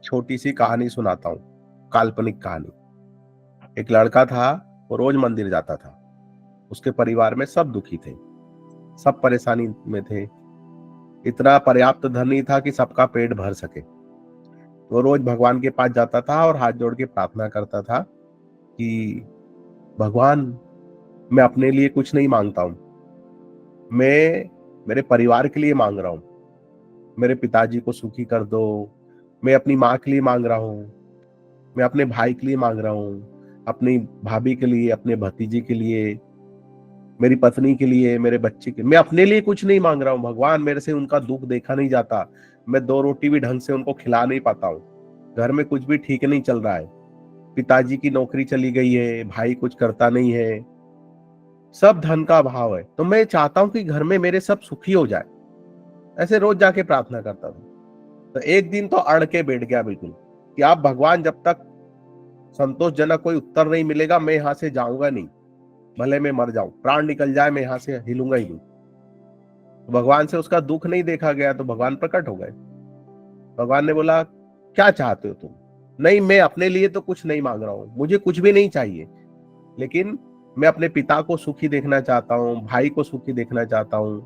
छोटी सी कहानी सुनाता हूँ, काल्पनिक कहानी। एक लड़का था, वो रोज मंदिर जाता था। उसके परिवार में सब दुखी थे, सब परेशानी में थे। इतना पर्याप्त धन नहीं था कि सबका पेट भर सके। वो रोज भगवान के पास जाता था और हाथ जोड़ के प्रार्थना करता था कि भगवान, मैं अपने लिए कुछ नहीं मांगता हूँ, मैं मेरे परिवार के लिए मांग रहा हूँ। मेरे पिताजी को सुखी कर दो। मैं अपनी माँ के लिए मांग रहा हूँ, मैं अपने भाई के लिए मांग रहा हूँ, अपनी भाभी के लिए, अपने भतीजे के लिए, मेरी पत्नी के लिए, मेरे बच्चे के। मैं अपने लिए कुछ नहीं मांग रहा हूँ भगवान, मेरे से उनका दुख देखा नहीं जाता। मैं दो रोटी भी ढंग से उनको खिला नहीं पाता हूँ। घर में कुछ भी ठीक नहीं चल रहा है। पिताजी की नौकरी चली गई है, भाई कुछ करता नहीं है, सब धन का अभाव है। तो मैं चाहता हूँ कि घर में मेरे सब सुखी हो जाए। ऐसे रोज जाके प्रार्थना करता था। तो एक दिन तो अड़ के बैठ गया बिल्कुल कि आप भगवान, जब तक संतोषजनक कोई उत्तर नहीं मिलेगा मैं यहाँ से जाऊंगा नहीं। भले मैं मर जाऊं, प्राण निकल जाए, मैं यहाँ से हिलूंगा ही नहीं। तो भगवान से उसका दुख नहीं देखा गया, तो भगवान प्रकट हो गए। भगवान ने बोला, क्या चाहते हो तुम? नहीं, मैं अपने लिए तो कुछ नहीं मांग रहा हूँ, मुझे कुछ भी नहीं चाहिए, लेकिन मैं अपने पिता को सुखी देखना चाहता हूँ, भाई को सुखी देखना चाहता हूँ,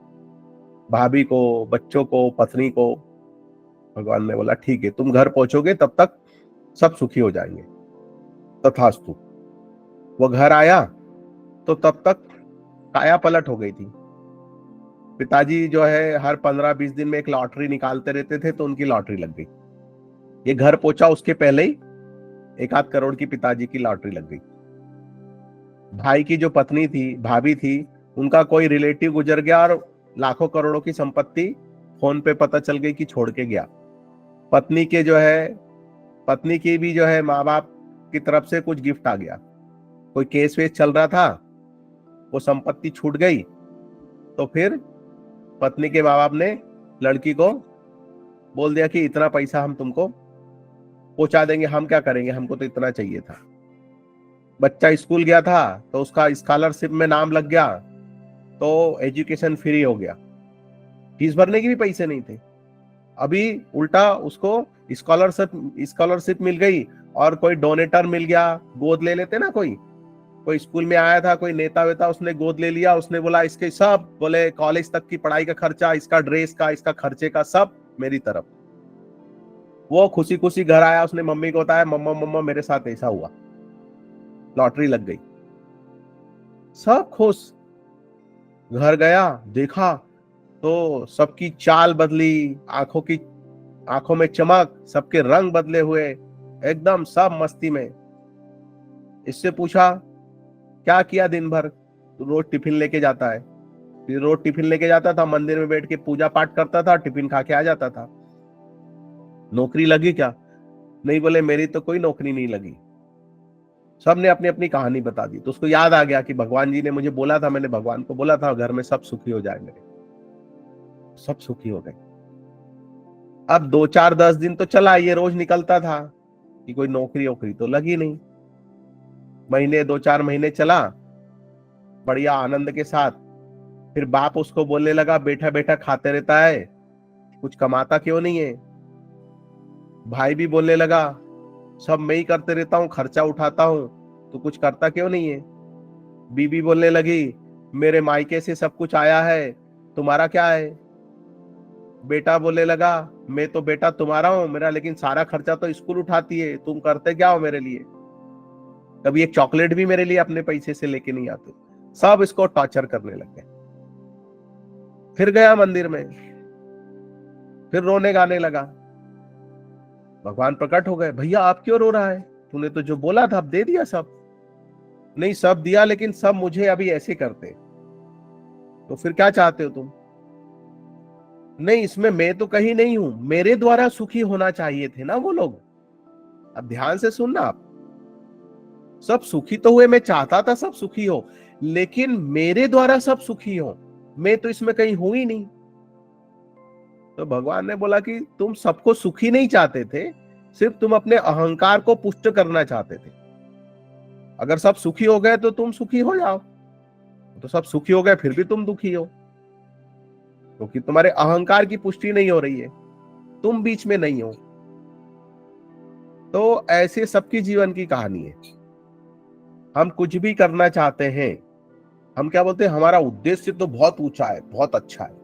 भाभी को, बच्चों को, पत्नी को। भगवान ने बोला, ठीक है, तुम घर पहुंचोगे तब तक सब सुखी हो जाएंगे। तथास्तु। वो घर आया तो तब तक काया पलट हो गई थी। पिताजी जो है हर 15-20 दिन में एक लॉटरी निकालते रहते थे, तो उनकी लॉटरी लग गई। ये घर पहुंचा उसके पहले ही 1 आध करोड़ की पिताजी की लॉटरी लग गई। भाई की जो पत्नी थी, भाभी थी, उनका कोई रिलेटिव गुजर गया और लाखों करोड़ों की संपत्ति फोन पे पता चल गई कि छोड़ के गया। पत्नी के जो है पत्नी की भी जो है माँ बाप की तरफ से कुछ गिफ्ट आ गया। कोई केस वेस चल रहा था, वो संपत्ति छूट गई। तो फिर पत्नी के माँ बाप ने लड़की को बोल दिया कि इतना पैसा हम तुमको पहुंचा देंगे, हम क्या करेंगे, हमको तो इतना चाहिए था। बच्चा स्कूल गया था तो उसका स्कॉलरशिप में नाम लग गया, तो एजुकेशन फ्री हो गया। फीस भरने के भी पैसे नहीं थे। अभी उल्टा उसको स्कॉलरशिप स्कॉलरशिप मिल गई, और कोई डोनेटर मिल गया। गोद ले लेते ना, कोई कोई स्कूल में आया था, कोई नेता वेता, उसने गोद ले लिया। उसने बोला इसके सब, बोले कॉलेज तक की पढ़ाई का खर्चा, इसका ड्रेस का, इसका खर्चे का सब मेरी तरफ। वो खुशी खुशी घर आया, उसने मम्मी को बताया, मम्मा मम्मा मेरे साथ ऐसा हुआ, लॉटरी लग गई। सब खुश। घर गया, देखा तो सबकी चाल बदली, आंखों में चमक, सबके रंग बदले हुए, एकदम सब मस्ती में। इससे पूछा, क्या किया दिन भर? तो रोज टिफिन लेके जाता है। फिर रोज टिफिन लेके जाता था, मंदिर में बैठ के पूजा पाठ करता था, टिफिन खा के आ जाता था। नौकरी लगी क्या? नहीं, बोले मेरी तो कोई नौकरी नहीं लगी। सबने अपनी अपनी कहानी बता दी। तो उसको याद आ गया कि भगवान जी ने मुझे बोला था, मैंने भगवान को बोला था घर में सब सुखी हो जाए मेरे। सब सुखी हो गए। अब 2-4-10 दिन तो चला, ये रोज निकलता था कि कोई नौकरी वोकरी तो लगी नहीं। महीने 2-4 महीने चला बढ़िया आनंद के साथ। फिर बाप उसको बोलने लगा, बैठा बैठा खाते रहता है, कुछ कमाता क्यों नहीं है? भाई भी बोलने लगा, सब मैं ही करते रहता हूँ, खर्चा उठाता हूँ, तो कुछ करता क्यों नहीं है? बीबी बोलने लगी, मेरे मायके से सब कुछ आया है, तुम्हारा क्या है? बेटा बोलने लगा, मैं तो बेटा तुम्हारा हूं मेरा, लेकिन सारा खर्चा तो स्कूल उठाती है, तुम करते क्या हो मेरे लिए? कभी एक चॉकलेट भी मेरे लिए अपने पैसे से लेके नहीं आते। सब इसको टॉर्चर करने लग गए। फिर गया मंदिर में, फिर रोने गाने लगा। भगवान प्रकट हो गए, भैया आप क्यों रो रहा है? तूने तो जो बोला था अब दे दिया सब। नहीं, सब दिया, लेकिन सब मुझे अभी ऐसे करते। तो फिर क्या चाहते हो तुम? नहीं, इसमें मैं तो कहीं नहीं हूं, मेरे द्वारा सुखी होना चाहिए थे ना वो लोग। अब ध्यान से सुनना आप। सब सुखी तो हुए, मैं चाहता था सब सुखी हो, लेकिन मेरे द्वारा सब सुखी हो, मैं तो इसमें कहीं हूं ही नहीं। तो भगवान ने बोला कि तुम सबको सुखी नहीं चाहते थे, सिर्फ तुम अपने अहंकार को पुष्ट करना चाहते थे। अगर सब सुखी हो गए तो तुम सुखी हो जाओ। तो सब सुखी हो गए फिर भी तुम दुखी हो, क्योंकि तुम्हारे अहंकार की पुष्टि नहीं हो रही है, तुम बीच में नहीं हो। तो ऐसे सबकी जीवन की कहानी है। हम कुछ भी करना चाहते हैं, हम क्या बोलते हैं, हमारा उद्देश्य तो बहुत ऊंचा है, बहुत अच्छा है,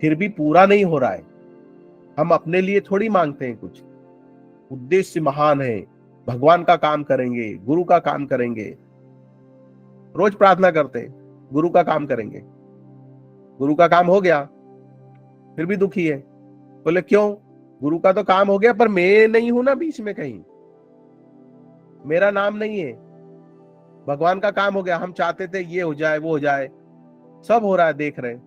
फिर भी पूरा नहीं हो रहा है। हम अपने लिए थोड़ी मांगते हैं कुछ, उद्देश्य महान है, भगवान का काम करेंगे, गुरु का काम करेंगे, रोज प्रार्थना करते हैं, गुरु का काम करेंगे, गुरु का काम हो गया फिर भी दुखी है। बोले क्यों? गुरु का तो काम हो गया पर मैं नहीं हूं ना बीच में, कहीं मेरा नाम नहीं है। भगवान का काम हो गया, हम चाहते थे ये हो जाए वो हो जाए, सब हो रहा है, देख रहे हैं,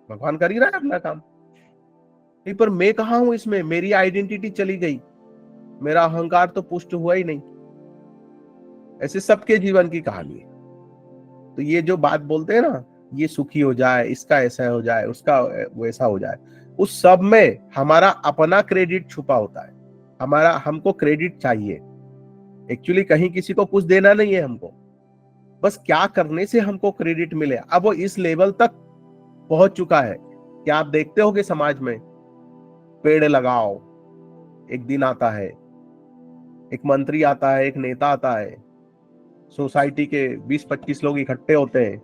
भगवान कर ही रहा है अपना काम। नहीं, पर मैं कहाँ हूं इसमें, मेरी आइडेंटिटी चली गई, मेरा अहंकार तो पुष्ट हुआ ही नहीं। ऐसे सबके जीवन की कहानी है। तो ये जो बात बोलते हैं ना, ये सुखी हो जाए, इसका ऐसा हो जाए, उसका वैसा हो जाए, उस सब में हमारा अपना क्रेडिट छुपा होता है। हमको क्रेडिट चाहिए, एक्चुअली कहीं किसी को कुछ देना नहीं है हमको, बस क्या करने से हमको क्रेडिट मिले। अब वो इस लेवल तक पहुंच चुका है कि आप देखते होगे समाज में, पेड़ लगाओ, एक दिन आता है, एक मंत्री आता है, एक नेता आता है, सोसाइटी के 20-25 लोग इकट्ठे होते हैं,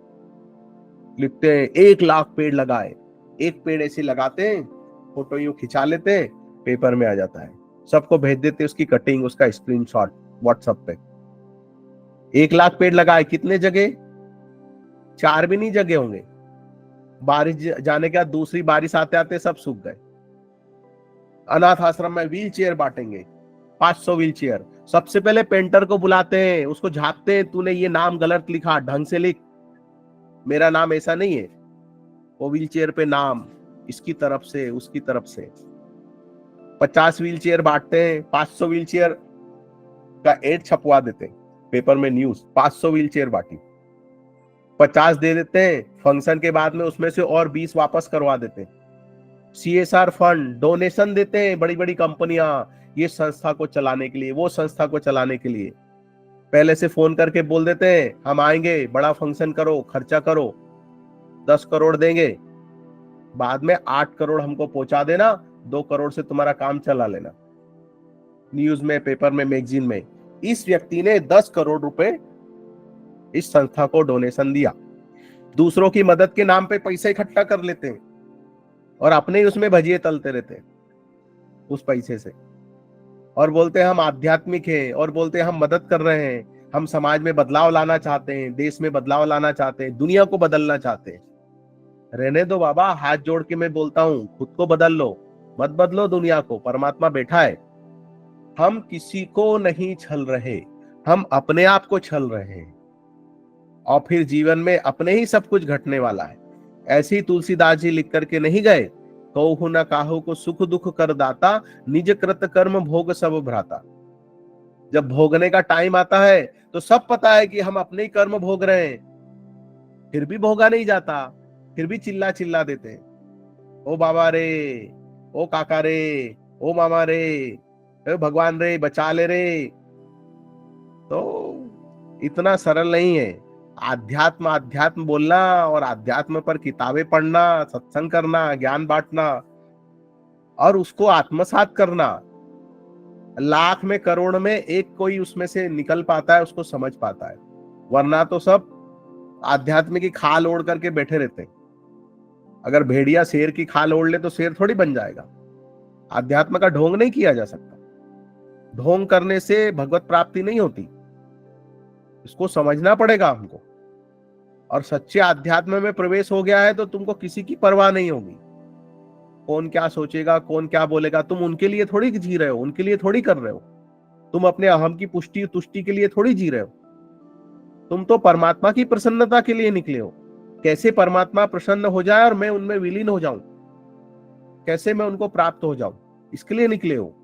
लिखते हैं 1 लाख पेड़ लगाए। एक पेड़ ऐसे लगाते हैं, फोटो यूं खिंचा लेते हैं, पेपर में आ जाता है, सबको भेज देते हैं उसकी कटिंग, उसका स्क्रीनशॉट व्हाट्सएप पे। 1 लाख पेड़ लगाए, कितने जगह? 4 भी नहीं जगह होंगे। बारिश जाने के बाद दूसरी बारिश आते आते सब सूख गए। अनाथ आश्रम में व्हील चेयर बांटेंगे, 500 व्हील चेयर। सबसे पहले पेंटर को बुलाते हैं, उसको झापते हैं, तूने ये नाम गलत लिखा, ढंग से लिख, मेरा नाम ऐसा नहीं है। वो व्हील चेयर पे नाम इसकी तरफ से उसकी तरफ से। 50 व्हील चेयर बांटते हैं, 500 व्हील चेयर का एड छपवा देते हैं पेपर में, न्यूज 500 व्हील चेयर बांटी, 50 दे देते हैं, फंक्शन के बाद में उसमें से और 20 वापस करवा देते हैं। CSR फंड डोनेशन देते हैं बड़ी बड़ी कंपनियां, ये संस्था को चलाने के लिए, वो संस्था को चलाने के लिए। पहले से फोन करके बोल देते हैं हम आएंगे, बड़ा फंक्शन करो, खर्चा करो, 10 करोड़ देंगे, बाद में 8 करोड़ हमको पहुंचा देना, 2 करोड़ से तुम्हारा काम चला लेना। न्यूज में, पेपर में, मैगजीन में इस व्यक्ति ने 10 करोड़ रुपए इस संस्था को डोनेशन दिया। दूसरों की मदद के नाम पे पैसे इकट्ठा कर लेते हैं और अपने ही उसमें भजिए तलते रहते हैं उस पैसे से, और बोलते हैं हम आध्यात्मिक हैं, और बोलते हैं हम मदद कर रहे हैं, हम समाज में बदलाव लाना चाहते हैं, देश में बदलाव लाना चाहते हैं, दुनिया को बदलना चाहते हैं। रहने दो बाबा, हाथ जोड़ के मैं बोलता हूं, खुद को बदल लो, मत बदलो दुनिया को, परमात्मा बैठा है। हम किसी को नहीं छल रहे, हम अपने आप को छल रहे हैं, और फिर जीवन में अपने ही सब कुछ घटने वाला है। ऐसे ही तुलसीदास जी लिख करके नहीं गए, कहू न काहू को सुख दुख कर दाता, निज कृत कर्म भोग सब भ्राता। जब भोगने का टाइम आता है तो सब पता है कि हम अपने ही कर्म भोग रहे हैं, फिर भी भोगा नहीं जाता, फिर भी चिल्ला चिल्ला देते हैं, ओ बाबा रे, ओ काका रे, ओ मामा रे, ओ भगवान रे, बचा ले रे। तो इतना सरल नहीं है। आध्यात्म आध्यात्म बोलना और आध्यात्म पर किताबें पढ़ना, सत्संग करना, ज्ञान बांटना और उसको आत्मसात करना, लाख में करोड़ में एक कोई उसमें से निकल पाता है, उसको समझ पाता है, वरना तो सब आध्यात्म की खाल ओढ़ करके बैठे रहते हैं। अगर भेड़िया शेर की खाल ओढ़ ले तो शेर थोड़ी बन जाएगा। आध्यात्म का ढोंग नहीं किया जा सकता, ढोंग करने से भगवत प्राप्ति नहीं होती, इसको समझना पड़ेगा हमको। और सच्चे आध्यात्म में प्रवेश हो गया है तो तुमको किसी की परवाह नहीं होगी, कौन क्या सोचेगा, कौन क्या बोलेगा, तुम उनके लिए थोड़ी जी रहे हो, उनके लिए थोड़ी कर रहे हो, तुम अपने अहम की पुष्टि तुष्टि के लिए थोड़ी जी रहे हो, तुम तो परमात्मा की प्रसन्नता के लिए निकले हो। कैसे परमात्मा प्रसन्न हो जाए और मैं उनमें विलीन हो जाऊं, कैसे मैं उनको प्राप्त हो जाऊं, इसके लिए निकले हो।